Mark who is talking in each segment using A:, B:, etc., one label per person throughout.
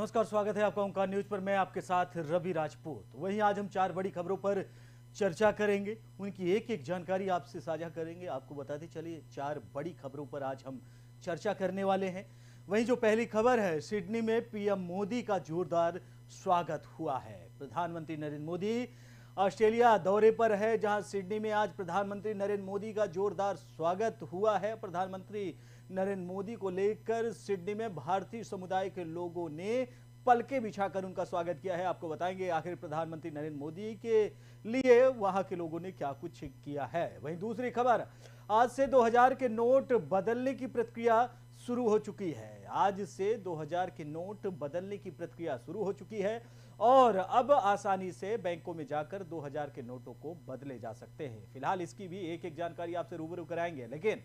A: नमस्कार, स्वागत है आपका ओंकार न्यूज पर। मैं आपके साथ रवि राजपूत। वहीं आज हम 4 बड़ी खबरों पर चर्चा करेंगे, उनकी एक एक जानकारी आपसे साझा करेंगे। आपको बताते चलिए 4 बड़ी खबरों पर आज हम चर्चा करने वाले हैं। वहीं जो पहली खबर है, सिडनी में पीएम मोदी का जोरदार स्वागत हुआ है। प्रधानमंत्री नरेंद्र मोदी ऑस्ट्रेलिया दौरे पर है, जहां सिडनी में आज प्रधानमंत्री नरेंद्र मोदी का जोरदार स्वागत हुआ है। प्रधानमंत्री नरेंद्र मोदी को लेकर सिडनी में भारतीय समुदाय के लोगों ने पलके बिछाकर उनका स्वागत किया है। आपको बताएंगे आखिर प्रधानमंत्री नरेंद्र मोदी के लिए वहां के लोगों ने क्या कुछ किया है। वहीं दूसरी खबर, आज से 2000 के नोट बदलने की प्रक्रिया शुरू हो चुकी है। आज से 2000 के नोट बदलने की प्रक्रिया शुरू हो चुकी है और अब आसानी से बैंकों में जाकर 2000 के नोटों को बदले जा सकते हैं। फिलहाल इसकी भी एक एक जानकारी आपसे रूबरू कराएंगे। लेकिन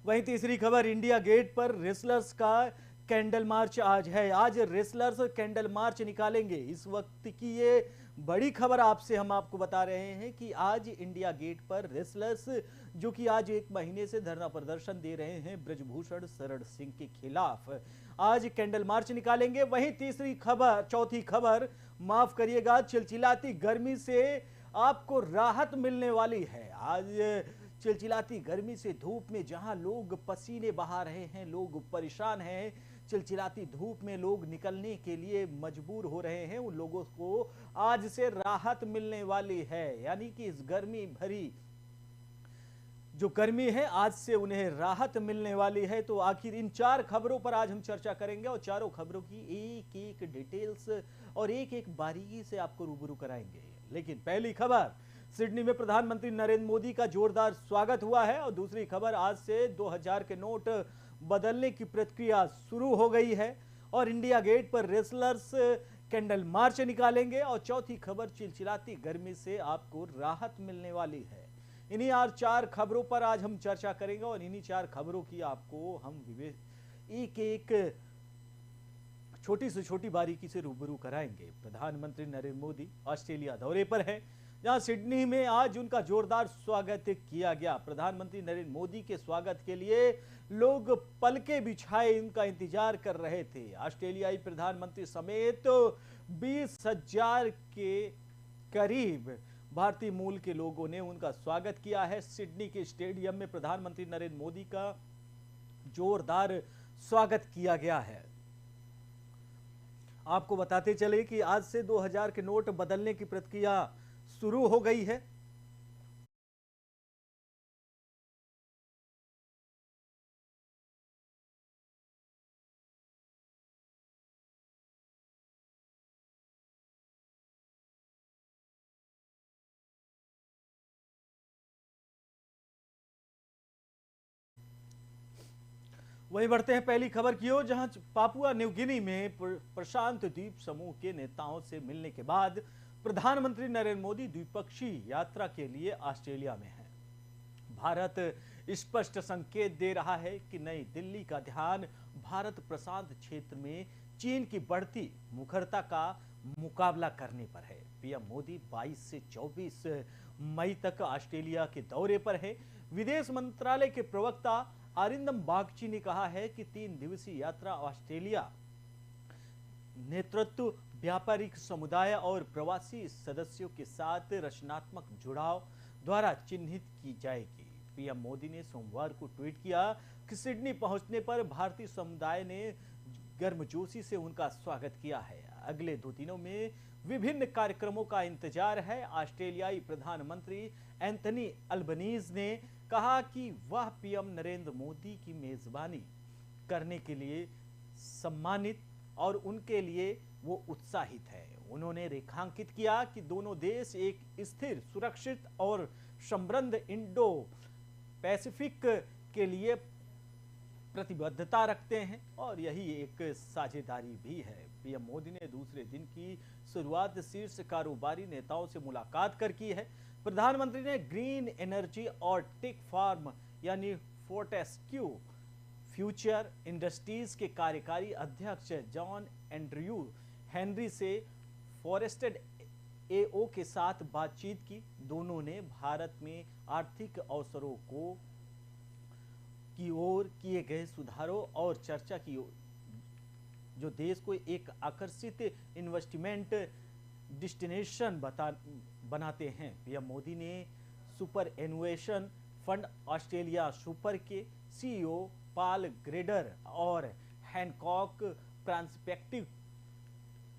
A: वहीं तीसरी खबर, इंडिया गेट पर रेसलर्स का कैंडल मार्च आज है। आज रेसलर्स कैंडल मार्च निकालेंगे। इस वक्त की ये बड़ी खबर हम आपको बता रहे हैं कि आज इंडिया गेट पर रेसलर्स, जो कि आज 1 महीने से धरना प्रदर्शन दे रहे हैं ब्रजभूषण शरण सिंह के खिलाफ, आज कैंडल मार्च निकालेंगे। वहीं चौथी खबर, माफ करिएगा, चिलचिलाती गर्मी से आपको राहत मिलने वाली है। आज चिलचिलाती गर्मी से धूप में जहां लोग पसीने बहा रहे हैं, लोग परेशान हैं, चिलचिलाती धूप में लोग निकलने के लिए मजबूर हो रहे हैं, उन लोगों को आज से राहत मिलने वाली है। यानी कि इस गर्मी भरी जो गर्मी है, आज से उन्हें राहत मिलने वाली है। तो आखिर इन 4 खबरों पर आज हम चर्चा करेंगे और चारों खबरों की एक एक डिटेल्स और एक एक बारीकी से आपको रूबरू कराएंगे। लेकिन पहली खबर, सिडनी में प्रधानमंत्री नरेंद्र मोदी का जोरदार स्वागत हुआ है। और दूसरी खबर, आज से 2000 के नोट बदलने की प्रक्रिया शुरू हो गई है और इंडिया गेट पर रेसलर्स कैंडल मार्च निकालेंगे। और चौथी खबर, चिलचिलाती गर्मी से आपको राहत मिलने वाली है। इन्हीं 4 खबरों पर आज हम चर्चा करेंगे और इन्हीं 4 खबरों की आपको हम एक एक छोटी से छोटी बारीकी से रूबरू कराएंगे। प्रधानमंत्री नरेंद्र मोदी ऑस्ट्रेलिया दौरे पर है, जहां सिडनी में आज उनका जोरदार स्वागत किया गया। प्रधानमंत्री नरेंद्र मोदी के स्वागत के लिए लोग पलके बिछाए उनका इंतजार कर रहे थे। ऑस्ट्रेलियाई प्रधानमंत्री समेत 20,000 के करीब भारतीय मूल के लोगों ने उनका स्वागत किया है। सिडनी के स्टेडियम में प्रधानमंत्री नरेंद्र मोदी का जोरदार स्वागत किया गया है। आपको बताते चले कि आज से 2000 के नोट बदलने की प्रक्रिया शुरू हो गई है। वहीं बढ़ते हैं पहली खबर की ओर, जहां पापुआ न्यू गिनी में प्रशांत द्वीप समूह के नेताओं से मिलने के बाद प्रधानमंत्री नरेंद्र मोदी द्विपक्षीय यात्रा के लिए ऑस्ट्रेलिया में हैं। भारत स्पष्ट संकेत दे रहा है कि नई दिल्ली का ध्यान भारत प्रशांत क्षेत्र में चीन की बढ़ती मुखरता का मुकाबला करने पर है। पीएम मोदी 22 से 24 मई तक ऑस्ट्रेलिया के दौरे पर है। विदेश मंत्रालय के प्रवक्ता अरिंदम बागची ने कहा है कि 3 दिवसीय यात्रा ऑस्ट्रेलिया नेतृत्व, व्यापारिक समुदाय और प्रवासी सदस्यों के साथ रचनात्मक जुड़ाव द्वारा चिन्हित की जाएगी। पीएम मोदी ने सोमवार को ट्वीट किया कि सिडनी पहुंचने पर भारतीय समुदाय ने गर्मजोशी से उनका स्वागत किया है। अगले 2 दिनों में विभिन्न कार्यक्रमों का इंतजार है। ऑस्ट्रेलियाई प्रधानमंत्री एंथनी अल्बनीज ने कहा कि वह पीएम नरेंद्र मोदी की मेजबानी करने के लिए सम्मानित और उनके लिए वो उत्साहित है। उन्होंने रेखांकित किया कि दोनों देश एक स्थिर, सुरक्षित और समृद्ध इंडो पैसिफिक के लिए प्रतिबद्धता रखते हैं और यही एक साझेदारी भी है। पीएम मोदी ने दूसरे दिन की शुरुआत शीर्ष कारोबारी नेताओं से मुलाकात कर की है। प्रधानमंत्री ने ग्रीन एनर्जी और टेक फार्म यानी फोर्टेस्क्यू फ्यूचर इंडस्ट्रीज के कार्यकारी अध्यक्ष जॉन एंड्रयू हेनरी से फॉरेस्टेड एओ के साथ बातचीत की। दोनों ने भारत में आर्थिक अवसरों की ओर किए गए सुधारों और चर्चा की जो देश को एक आकर्षित इन्वेस्टमेंट डेस्टिनेशन बनाते हैं। पीएम मोदी ने super innovation fund Australia super के सीईओ पॉल ग्रेडर और हैनकॉक पर्सपेक्टिव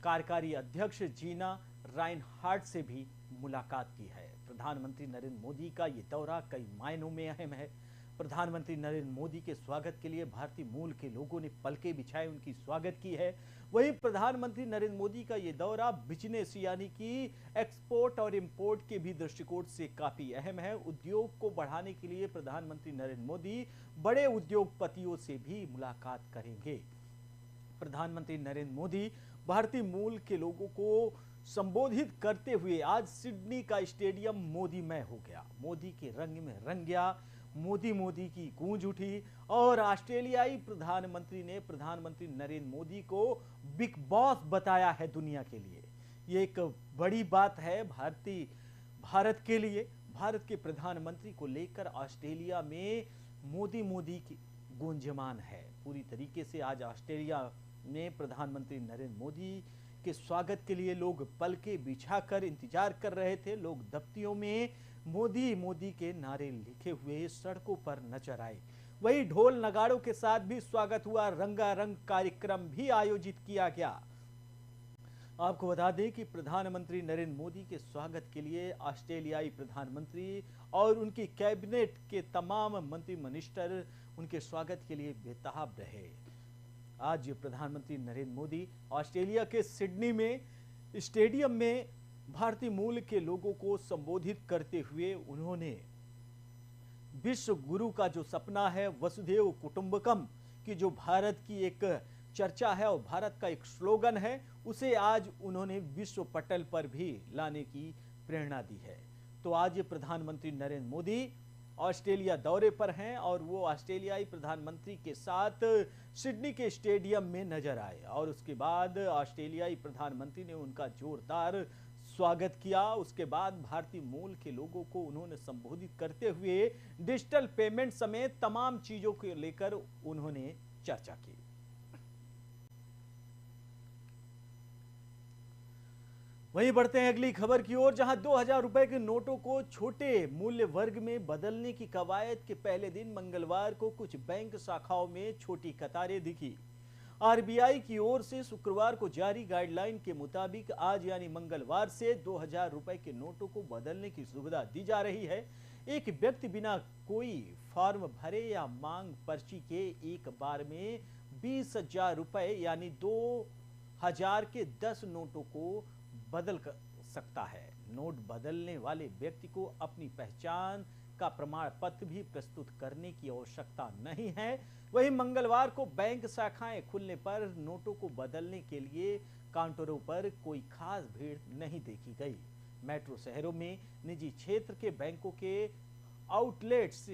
A: कार्यकारी अध्यक्ष जीना राइनहार्ट से भी मुलाकात की है। प्रधानमंत्री नरेंद्र मोदी का ये दौरा कई मायनों में अहम है। प्रधानमंत्री नरेंद्र मोदी के स्वागत के लिए भारतीय मूल के लोगों ने पलके बिछाए उनकी स्वागत की है। वहीं प्रधानमंत्री नरेंद्र मोदी का ये दौरा बिजनेस यानी कि एक्सपोर्ट और इंपोर्ट के भी दृष्टिकोण से काफी अहम है। उद्योग को बढ़ाने के लिए प्रधानमंत्री नरेंद्र मोदी बड़े उद्योगपतियों से भी मुलाकात करेंगे। प्रधानमंत्री नरेंद्र मोदी भारतीय मूल के लोगों को संबोधित करते हुए आज सिडनी का स्टेडियम मोदीमय हो गया। मोदी के रंग में रंग गया। मोदी मोदी की गूंज उठी और ऑस्ट्रेलियाई प्रधानमंत्री ने प्रधानमंत्री नरेंद्र मोदी को बिग बॉस बताया है दुनिया के लिए। ये एक बड़ी बात है भारत के लिए। भारत के प्रधानमंत्री को लेकर ऑस्ट्रेलिया में मोदी मोदी की गूंजमान है। पूरी तरीके से आज ऑस्ट्रेलिया में प्रधानमंत्री नरेंद्र मोदी के स्वागत के लिए लोग पलके बिछाकर इंतजार कर रहे थे। लोग दफ्तियों में मोदी मोदी के नारे लिखे हुए सड़कों पर नजर आए। वही ढोल नगाड़ों के साथ भी स्वागत हुआ। रंगारंग कार्यक्रम भी आयोजित किया गया। आपको बता दें कि प्रधानमंत्री नरेंद्र मोदी के स्वागत के लिए ऑस्ट्रेलियाई प्रधानमंत्री और उनकी कैबिनेट के तमाम मंत्री मिनिस्टर उनके स्वागत के लिए बेताब रहे। आज प्रधानमंत्री नरेंद्र मोदी ऑस्ट्रेलिया के सिडनी में स्टेडियम में भारतीय मूल के लोगों को संबोधित करते हुए उन्होंने विश्व गुरु का जो सपना है वसुधैव कुटुंबकम की जो भारत की एक चर्चा है और भारत का एक स्लोगन है उसे आज उन्होंने विश्व पटल पर भी लाने की प्रेरणा दी है। तो आज प्रधानमंत्री नरेंद्र मोदी ऑस्ट्रेलिया दौरे पर हैं और वो ऑस्ट्रेलियाई प्रधानमंत्री के साथ सिडनी के स्टेडियम में नजर आए और उसके बाद ऑस्ट्रेलियाई प्रधानमंत्री ने उनका जोरदार स्वागत किया। उसके बाद भारतीय मूल के लोगों को उन्होंने संबोधित करते हुए डिजिटल पेमेंट समेत तमाम चीजों को लेकर उन्होंने चर्चा की। वहीं बढ़ते हैं अगली खबर की ओर, जहां 2000 रुपए के नोटों को छोटे मूल्य वर्ग में बदलने की कवायद के पहले दिन मंगलवार को कुछ बैंक शाखाओं में छोटी कतारें दिखी। आरबीआई की ओर से शुक्रवार को जारी गाइडलाइन के मुताबिक आज यानी मंगलवार से 2000 रुपए के नोटों को बदलने की सुविधा दी जा रही है। एक व्यक्ति बिना कोई फॉर्म भरे या मांग पर्ची के एक बार में 20,000 रुपए यानी 2000 के 10 नोटों को बदल सकता है। नोट बदलने वाले व्यक्ति को अपनी पहचान का प्रमाण पत्र भी प्रस्तुत करने की आवश्यकता नहीं है। वहीं मंगलवार को बैंक शाखाएं खुलने पर नोटों को बदलने के लिए काउंटरों पर कोई खास भीड़ नहीं देखी गई। मेट्रो शहरों में निजी क्षेत्र के बैंकों के आउटलेट्स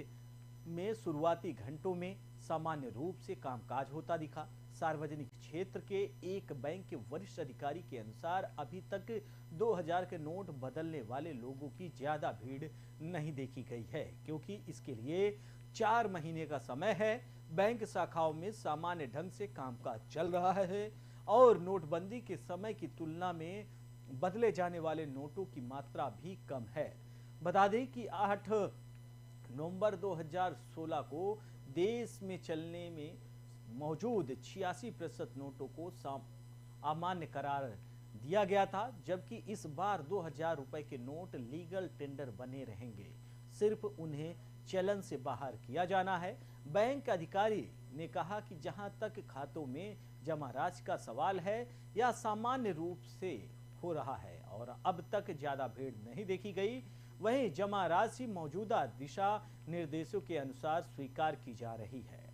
A: में शुरुआती घंटों में सामान्य रूप से कामकाज होता दिखा। सार्वजनिक क्षेत्र के एक बैंक के वरिष्ठ अधिकारी के अनुसार अभी तक 2000 के नोट बदलने वाले लोगों की ज्यादा भीड़ नहीं देखी गई है, क्योंकि इसके लिए 4 महीने का समय है। बैंक शाखाओं में सामान्य ढंग से कामकाज चल रहा है और नोटबंदी के समय की तुलना में बदले जाने वाले नोटों की मात्रा भी कम है। बता दें कि 8 नवंबर 2016 को देश में चलने में मौजूद 86% नोटों को अमान्य करार दिया गया था, जबकि इस बार 2000 रुपए के नोट लीगल टेंडर बने रहेंगे। सिर्फ उन्हें चलन से बाहर किया जाना है। बैंक अधिकारी ने कहा कि जहां तक खातों में जमा राशि का सवाल है यह सामान्य रूप से हो रहा है और अब तक ज्यादा भीड़ नहीं देखी गई। वहीं जमा राशि मौजूदा दिशा निर्देशों के अनुसार स्वीकार की जा रही है।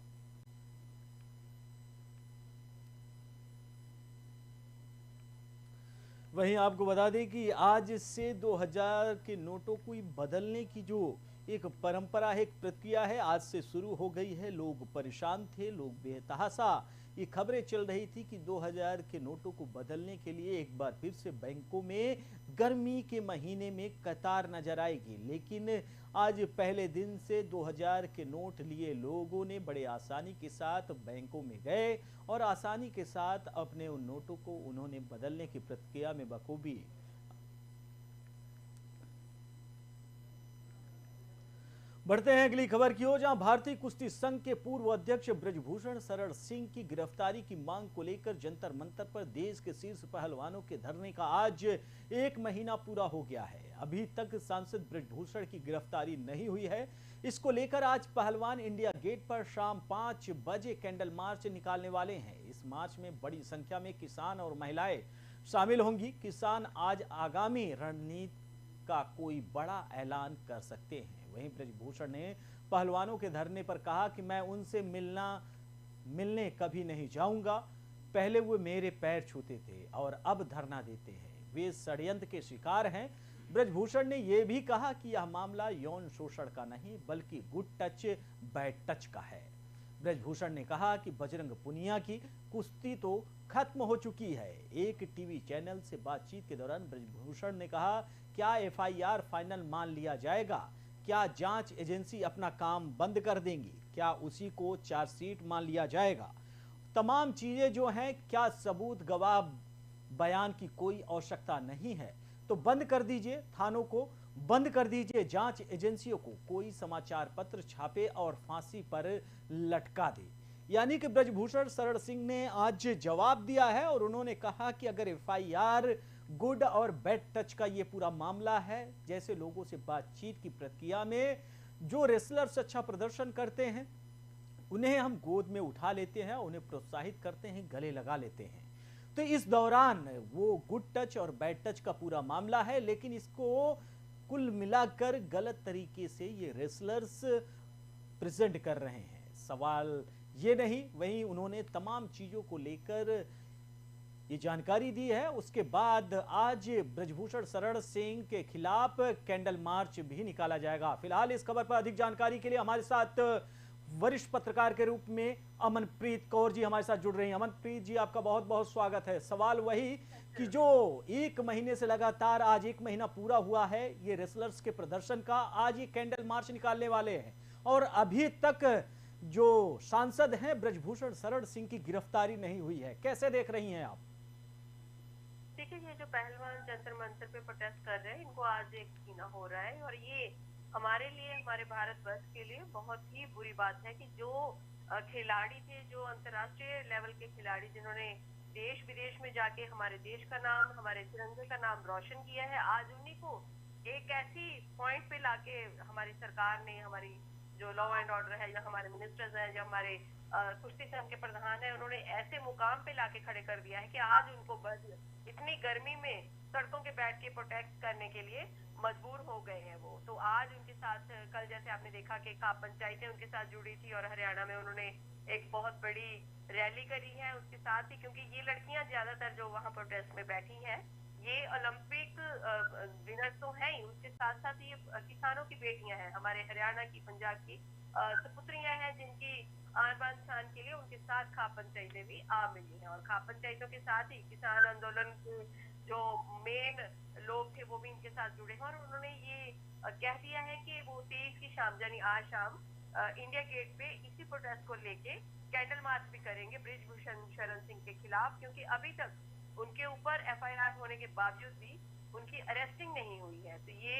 A: वहीं आपको बता दें कि आज से 2000 के नोटों को बदलने की जो एक परंपरा है, एक प्रक्रिया है, आज से शुरू हो गई है। लोग परेशान थे, लोग बेतहाशा ये खबरें चल रही थी कि 2000 के नोटों को बदलने के लिए एक बार फिर से बैंकों में गर्मी के महीने में कतार नजर आएगी, लेकिन आज पहले दिन से 2000 के नोट लिए लोगों ने बड़े आसानी के साथ बैंकों में गए और आसानी के साथ अपने उन नोटों को उन्होंने बदलने की प्रक्रिया में बखूबी। बढ़ते हैं अगली खबर की ओर, जहां भारतीय कुश्ती संघ के पूर्व अध्यक्ष ब्रजभूषण शरण सिंह की गिरफ्तारी की मांग को लेकर जंतर मंतर पर देश के शीर्ष पहलवानों के धरने का आज 1 महीना पूरा हो गया है। अभी तक सांसद ब्रजभूषण की गिरफ्तारी नहीं हुई है। इसको लेकर आज पहलवान इंडिया गेट पर शाम 5 बजे कैंडल मार्च निकालने वाले हैं। इस मार्च में बड़ी संख्या में किसान और महिलाएं शामिल होंगी। किसान आज आगामी रणनीति का कोई बड़ा ऐलान कर सकते हैं। वहीं ब्रजभूषण ने पहलवानों के धरने पर कहा कि मैं उनसे मिलने कभी नहीं जाऊंगा। पहले वो मेरे पैर छूते थे और अब धरना देते हैं। वे षड्यंत्र के शिकार हैं। ब्रजभूषण ने यह भी कहा कि यह मामला यौन शोषण का नहीं बल्कि गुड टच बैड टच का है। ब्रजभूषण ने कहा कि बजरंग पुनिया की कुश्ती तो खत्म हो चुकी है। एक टीवी चैनल से बातचीत के दौरान ब्रजभूषण ने कहा, क्या एफआईआर फाइनल मान लिया जाएगा? क्या जांच एजेंसी अपना काम बंद कर देंगी? क्या उसी को चार्जशीट मान लिया जाएगा? तमाम चीजें जो हैं, क्या सबूत गवाह बयान की कोई आवश्यकता नहीं है तो बंद कर दीजिए, थानों को बंद कर दीजिए, जांच एजेंसियों को कोई समाचार पत्र छापे और फांसी पर लटका दे। यानी कि ब्रजभूषण शरण सिंह ने आज जवाब दिया है और उन्होंने कहा कि अगर एफआईआर गुड और बैड टच का ये पूरा मामला है, जैसे लोगों से बातचीत की प्रक्रिया में जो रेसलर्स अच्छा प्रदर्शन करते हैं उन्हें हम गोद में उठा लेते हैं, उन्हें प्रोत्साहित करते हैं, गले लगा लेते हैं। तो इस दौरान वो गुड टच और बैड टच का पूरा मामला है, लेकिन इसको कुल मिलाकर गलत तरीके से ये रेसलर्स प्रेजेंट कर रहे हैं। सवाल ये नहीं, वहीं उन्होंने तमाम चीजों को लेकर ये जानकारी दी है। उसके बाद आज ब्रजभूषण शरण सिंह के खिलाफ कैंडल मार्च भी निकाला जाएगा। फिलहाल इस खबर पर अधिक जानकारी के लिए हमारे साथ वरिष्ठ पत्रकार के रूप में अमनप्रीत कौर जी हमारे साथ जुड़ रही हैं। अमनप्रीत जी, आपका बहुत बहुत स्वागत है। सवाल वही कि जो 1 महीने से लगातार आज 1 महीना पूरा हुआ है ये रेसलर्स के प्रदर्शन का, आज ये कैंडल मार्च निकालने वाले हैं और अभी तक जो सांसद हैं ब्रजभूषण शरण सिंह की गिरफ्तारी नहीं हुई है। कैसे देख रही हैं आप?
B: देखिए, ये जो पहलवान जंतर मंतर पे प्रोटेस्ट कर रहे हैं, इनको आज 1 महीना हो रहा है और ये हमारे लिए, हमारे भारतवर्ष के लिए बहुत ही बुरी बात है कि जो खिलाड़ी थे, जो अंतर्राष्ट्रीय लेवल के खिलाड़ी जिन्होंने देश विदेश में जाके हमारे देश का नाम, हमारे तिरंगे का नाम रोशन किया है, आज उन्हीं को एक ऐसी पॉइंट पे लाके हमारी सरकार ने, हमारी जो लॉ एंड ऑर्डर है या हमारे मिनिस्टर्स हैं, जो हमारे कुश्ती संघ के प्रधान है, उन्होंने ऐसे मुकाम पे लाके खड़े कर दिया है कि आज उनको बस इतनी गर्मी में सड़कों के बैठ के प्रोटेक्ट करने के लिए मजबूर हो गए हैं वो। तो आज उनके साथ कल जैसे आपने देखा कि खाप पंचायतें उनके साथ जुड़ी थी और हरियाणा में उन्होंने एक बहुत बड़ी रैली करी है उसके साथ ही, क्योंकि ये लड़कियां ज्यादातर जो वहां प्रोटेस्ट में बैठी हैं ये ओलंपिक विनर तो है ही, उसके साथ साथ ये किसानों की बेटियां हैं, हमारे हरियाणा की, पंजाब की सुपुत्रियां हैं जिनकी आन बान शान के लिए उनके साथ खाप पंचायतें भी आ मिली हैं और खाप पंचायतों के साथ ही किसान आंदोलन के जो मेन लोग थे वो भी इनके साथ जुड़े हैं और उन्होंने ये कह दिया है कि वो 23 की शाम यानी आज शाम इंडिया गेट पे इसी प्रोटेस्ट को लेके कैंडल मार्च भी करेंगे ब्रजभूषण शरण सिंह के खिलाफ, क्योंकि अभी तक उनके ऊपर एफआईआर होने के बावजूद भी उनकी अरेस्टिंग नहीं हुई है। तो ये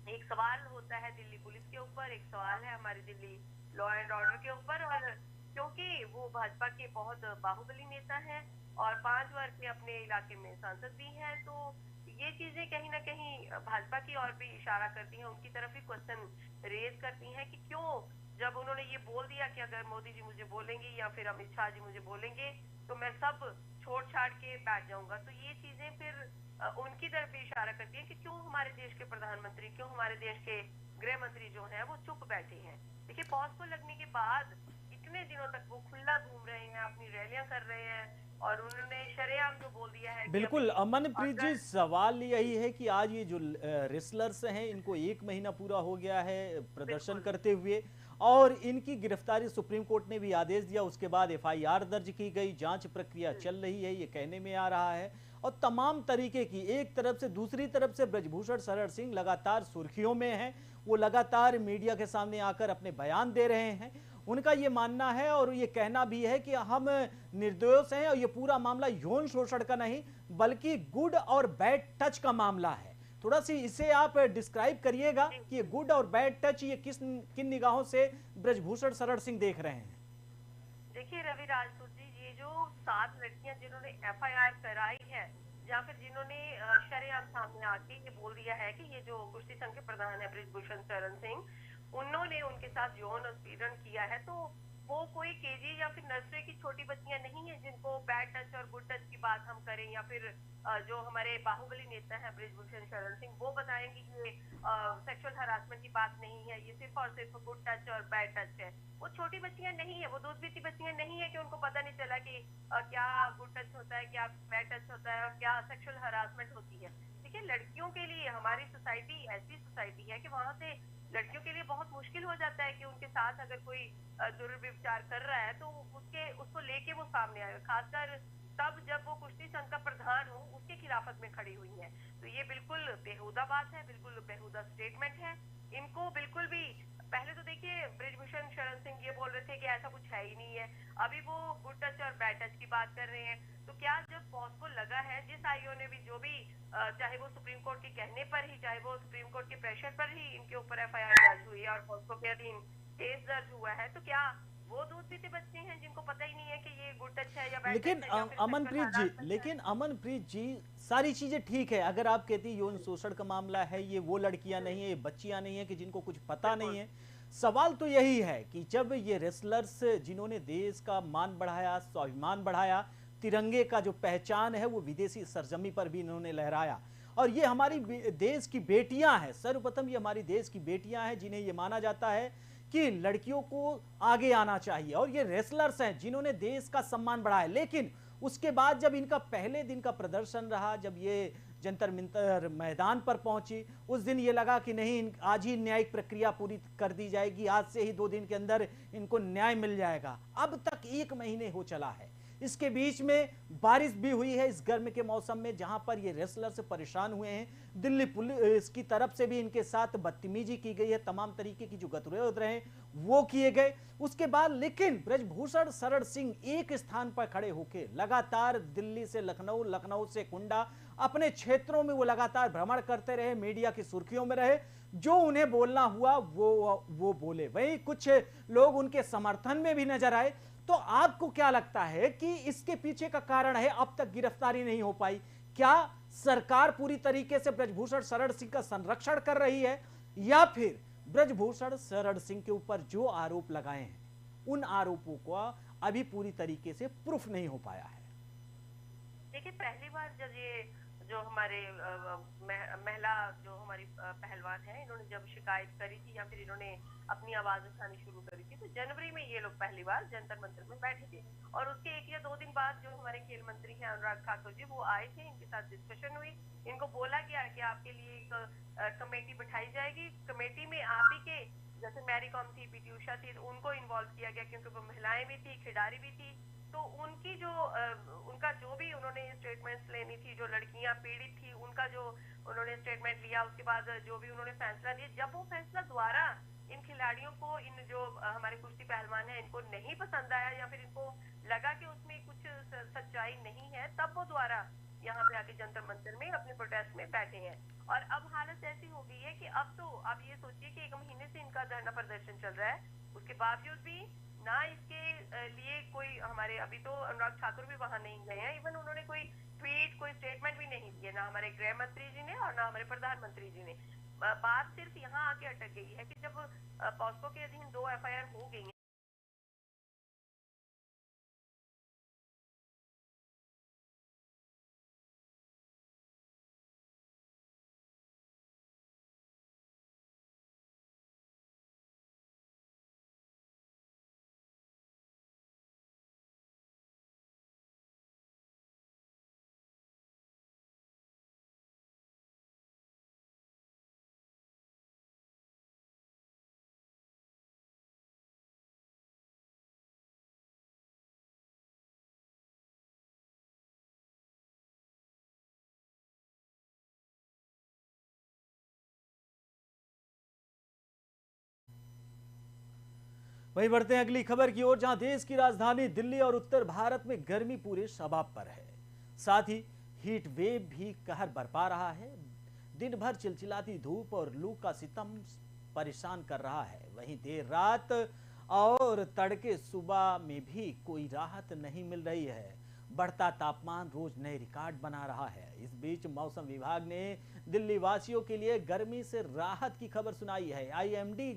B: एक सवाल होता है दिल्ली पुलिस के ऊपर, एक सवाल है हमारी दिल्ली लॉ एंड ऑर्डर के ऊपर, और क्योंकि वो भाजपा के बहुत बाहुबली नेता हैं और 5 बार के अपने इलाके में सांसद भी हैं, तो ये चीजें कहीं ना कहीं भाजपा की ओर भी इशारा करती हैं, उनकी तरफ भी क्वेश्चन रेज करती हैं कि क्यों जब उन्होंने ये बोल दिया कि अगर मोदी जी मुझे बोलेंगे या फिर अमित शाह जी मुझे बोलेंगे तो मैं सब छोड़ छाड़ के बैठ जाऊंगा, तो ये चीजें फिर उनकी तरफ भी इशारा करती है कि क्यों हमारे देश के प्रधानमंत्री, क्यों हमारे देश के गृह मंत्री जो हैं वो चुप बैठे हैं। देखिए, पॉज को लगने के बाद इतने दिनों तक वो खुला घूम रहे हैं, अपनी रैलियां कर रहे हैं और उन्होंने शरेआम जो बोल दिया है।
A: बिल्कुल अमनप्रीत जी, सवाल यही है कि आज ये जो रेसलर्स हैं इनको 1 महीना पूरा हो गया है प्रदर्शन करते हुए और इनकी गिरफ्तारी सुप्रीम कोर्ट ने भी आदेश दिया, उसके बाद एफआईआर दर्ज की गई, जांच प्रक्रिया चल रही है ये कहने में आ रहा है और तमाम तरीके की, एक तरफ से दूसरी तरफ से ब्रजभूषण शरण सिंह लगातार सुर्खियों में हैं। वो लगातार मीडिया के सामने आकर अपने बयान दे रहे हैं। उनका ये मानना है और ये कहना भी है कि हम निर्दोष हैं और ये पूरा मामला यौन शोषण का नहीं बल्कि गुड और बैड टच का मामला है। थोड़ा सी इसे आप डिस्क्राइब करिएगा
B: जी।
A: कि ये गुड और बैड टच ये किन निगाहों से ब्रजभूषण शरण सिंह देख रहे हैं।
B: देखिए रवि राजपूत जी, ये जो 7 लड़कियां जिन्होंने एफआईआर कराई है या फिर जिन्होंने शरेआम सामने आके ये बोल दिया है कि ये जो कुश्ती संघ के प्रधान है ब्रिजभूषण शरण सिंह, उन्होंने उनके साथ यौन उत्पीड़न किया है, तो वो कोई केजी या फिर नर्सरी की छोटी बच्चियां नहीं है जिनको बैड टच और गुड टच की बात हम करें, या फिर जो हमारे बाहुबली नेता है ब्रिजभूषण शरण सिंह वो बताएंगे कि ये सेक्सुअल हरासमेंट की बात नहीं है, ये सिर्फ और सिर्फ गुड टच और बैड टच है। वो छोटी बच्चियां नहीं है, वो दूध पीती बच्चियां नहीं है कि उनको पता नहीं चला कि क्या गुड टच होता है, क्या बैड टच होता है और क्या सेक्सुअल हरासमेंट होती है। देखिए लड़कियों के लिए हमारी सोसाइटी ऐसी सोसाइटी है कि वहां से लड़कियों के लिए बहुत मुश्किल हो जाता है कि उनके साथ अगर कोई दुर्व्यवचार कर रहा है तो उसको लेके वो सामने आए, खासकर तब जब वो कुश्ती संघ का प्रधान हो उसके खिलाफत में खड़ी हुई है। तो ये बिल्कुल बेहुदा बात है, बिल्कुल बेहुदा स्टेटमेंट है। इनको बिल्कुल भी, पहले तो देखिए ब्रिजभूषण शरण सिंह ये बोल रहे थे कि ऐसा कुछ है ही नहीं है, अभी वो गुड टच और बैड टच की बात कर रहे हैं। तो क्या जब पॉस्को लगा है, जिस आईओ ने भी जो भी चाहे वो सुप्रीम कोर्ट के कहने पर ही, चाहे वो सुप्रीम कोर्ट के प्रेशर पर ही इनके ऊपर एफआईआर दर्ज हुई है और पॉस्को के अधीन केस दर्ज हुआ है, तो क्या वो दूध पीते बच्चे हैं जिनको पता ही नहीं है कि ये गुड टच है या बैड
A: लेकिन
B: टच है या फिर सेक्सुअल हरासमेंट है?
A: अमनप्रीत जी, सारी चीजें ठीक है। अगर आप कहती यौन शोषण का मामला है, ये वो लड़कियां नहीं है, ये बच्चियां नहीं है कि जिनको कुछ पता नहीं
B: बिल्कुल।
A: है। सवाल तो यही है कि जब ये रेसलर्स जिन्होंने देश का मान बढ़ाया, स्वाभिमान बढ़ाया, तिरंगे का जो पहचान है वो विदेशी सरजमी पर भी इन्होंने लहराया, और ये हमारी देश की बेटियां हैं। सर्वप्रथम ये हमारी देश की बेटियां हैं जिन्हें ये माना जाता है कि लड़कियों को आगे आना चाहिए, और ये रेसलर्स हैं जिन्होंने देश का सम्मान बढ़ाया। लेकिन उसके बाद जब इनका पहले दिन का प्रदर्शन रहा, जब ये जंतर मंतर मैदान पर पहुंची, उस दिन ये लगा कि नहीं, आज ही न्यायिक प्रक्रिया पूरी कर दी जाएगी, आज से ही 2 दिन के अंदर इनको न्याय मिल जाएगा। अब तक 1 महीने हो चला है। इसके बीच में बारिश भी हुई है इस गर्म के मौसम में, जहां पर ये रेसलर से परेशान हुए हैं। दिल्ली पुलिस की तरफ से भी इनके साथ बदतमीजी की गई है, तमाम तरीके की जो गतिरोध रहे वो किए गए। उसके बाद लेकिन ब्रजभूषण शरण सिंह एक स्थान पर खड़े होकर लगातार दिल्ली से लखनऊ, लखनऊ से कुंडा, अपने क्षेत्रों में वो लगातार भ्रमण करते रहे, मीडिया की सुर्खियों में रहे। जो उन्हें बोलना हुआ वो बोले। वहीं कुछ लोग उनके समर्थन में भी नजर आए। तो आपको क्या लगता है कि इसके पीछे का कारण है अब तक गिरफ्तारी नहीं हो पाई? क्या सरकार पूरी तरीके से ब्रजभूषण शरण सिंह का संरक्षण कर रही है, या फिर ब्रजभूषण शरण सिंह के ऊपर जो आरोप लगाए हैं उन आरोपों को अभी पूरी तरीके से प्रूफ नहीं हो पाया है?
B: देखिए पहली बार जब ये जो हमारे महिला जो हमारी पहलवान है, इन्होंने जब शिकायत करी थी या फिर इन्होंने अपनी आवाज उठानी शुरू करी थी, तो जनवरी में ये लोग पहली बार जंतर मंतर में बैठे थे। और उसके 1 या 2 दिन बाद जो हमारे खेल मंत्री हैं अनुराग ठाकुर जी, वो आए थे, इनके साथ डिस्कशन हुई। इनको बोला गया कि आपके लिए एक कमेटी बिठाई जाएगी, कमेटी में आप ही के जैसे मैरी कॉम थी, पीटी उषा थी, तो उनको इन्वॉल्व किया गया क्योंकि वो महिलाएं भी थी, खिलाड़ी भी थी। तो उनकी जो उनका जो भी उन्होंने स्टेटमेंट्स लेनी थी, जो लड़कियां पीड़ित थी उनका जो उन्होंने स्टेटमेंट लिया, उसके बाद जो भी उन्होंने फैसला लिया, जब वो फैसला द्वारा इन खिलाड़ियों को, इन जो हमारे कुश्ती पहलवान है, इनको नहीं पसंद आया या फिर इनको लगा कि उसमें कुछ सच्चाई नहीं है, तब वो द्वारा यहाँ पे आके जंतर मंतर में अपने प्रोटेस्ट में बैठे हैं। और अब हालत ऐसी हो गई है कि अब ये सोचिए कि 1 महीने से इनका धरना प्रदर्शन चल रहा है, उसके बावजूद भी ना इसके लिए कोई, हमारे अभी तो अनुराग ठाकुर भी वहां नहीं गए हैं, इवन उन्होंने कोई ट्वीट, कोई स्टेटमेंट भी नहीं दिए, ना हमारे गृह मंत्री जी ने और ना हमारे प्रधानमंत्री जी ने। बात सिर्फ यहाँ आके अटक गई है कि जब पॉस्को के अधीन 2 एफआईआर हो गई
A: वहीं बढ़ते हैं अगली खबर की ओर, जहां देश की राजधानी दिल्ली और उत्तर भारत में गर्मी पूरे शबाब पर है। साथ ही हीट वेव भी कहर बरपा रहा है। दिन भर चिलचिलाती धूप और लू का सितम परेशान कर रहा है। वहीं देर रात और तड़के सुबह में भी कोई राहत नहीं मिल रही है। बढ़ता तापमान रोज नए रिकॉर्ड बना रहा है। इस बीच मौसम विभाग ने दिल्ली वासियों के लिए गर्मी से राहत की खबर सुनाई है। आईएमडी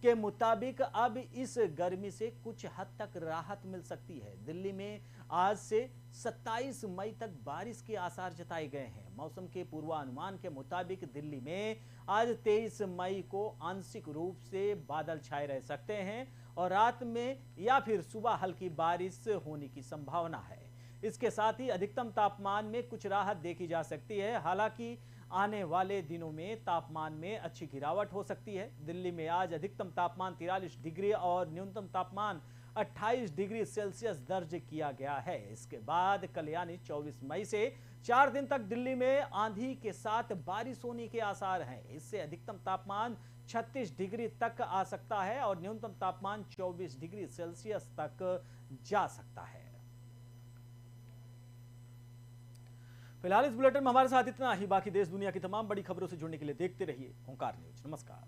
A: के मुताबिक अब इस गर्मी से कुछ हद तक राहत मिल सकती है। दिल्ली में आज से 27 मई तक बारिश के आसार जताए गए हैं। मौसम के पूर्वानुमान के मुताबिक दिल्ली में आज 23 मई को आंशिक रूप से बादल छाए रह सकते हैं और रात में या फिर सुबह हल्की बारिश होने की संभावना है। इसके साथ ही अधिकतम तापमान में कुछ राहत देखी जा सकती है। हालांकि आने वाले दिनों में तापमान में अच्छी गिरावट हो सकती है। दिल्ली में आज अधिकतम तापमान 43 डिग्री और न्यूनतम तापमान 28 डिग्री सेल्सियस दर्ज किया गया है। इसके बाद कल यानी 24 मई से 4 दिन तक दिल्ली में आंधी के साथ बारिश होने के आसार हैं। इससे अधिकतम तापमान 36 डिग्री तक आ सकता है और न्यूनतम तापमान 24 डिग्री सेल्सियस तक जा सकता है। फिलहाल इस बुलेटिन में हमारे साथ इतना ही। बाकी देश दुनिया की तमाम बड़ी खबरों से जुड़ने के लिए देखते रहिए ओंकार न्यूज। नमस्कार।